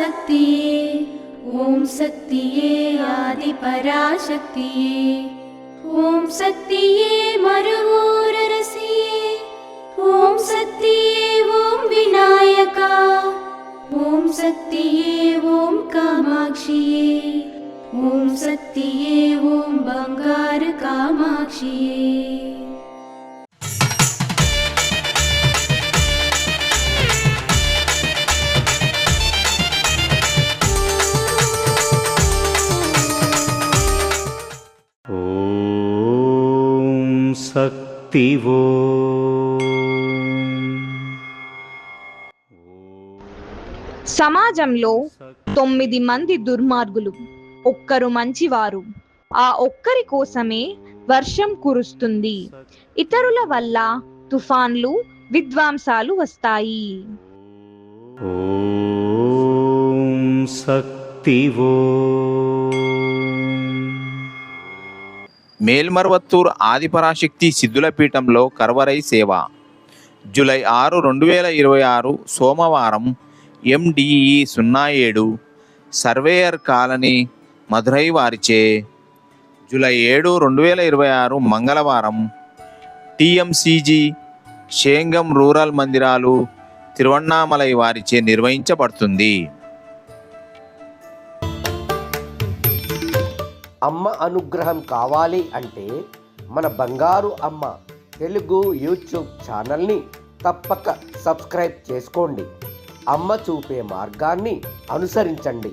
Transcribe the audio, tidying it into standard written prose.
पराशक्तिये ॐ शक्तिये आदिपराशक्तिये ॐ शक्तिये मरुवोररसिये ॐ शक्तिये ॐ विनायका ॐ शक्तिये ॐ कामाक्षिये ॐ शक्तिये ॐ बंगार कामाक्षिये। శక్తివో సమాజంలో 9 మంది దుర్మార్గులు, ఒక్కరు మంచివారు. ఆ ఒక్కరి కోసమే వర్షం కురుస్తుంది. ఇతరుల వల్ల తుఫాన్లు, విధ్వంసాలు వస్తాయి. ఓం శక్తివో. మేల్మర్వత్తూర్ ఆదిపరాశక్తి సిద్ధులపీఠంలో కర్వరై సేవ. జూలై 6, 2026 సోమవారం MDE 07 సర్వేయర్ కాలనీ మధురై వారిచే. జూలై 7, 2026 మంగళవారం TMCG షేంగం రూరల్ మందిరాలు తిరువణ్ణామలై వారిచే నిర్వహించబడుతుంది. అమ్మ అనుగ్రహం కావాలి అంటే మన బంగారు అమ్మ తెలుగు యూట్యూబ్ ఛానల్ని తప్పక సబ్స్క్రైబ్ చేసుకోండి. అమ్మ చూపే మార్గాన్ని అనుసరించండి.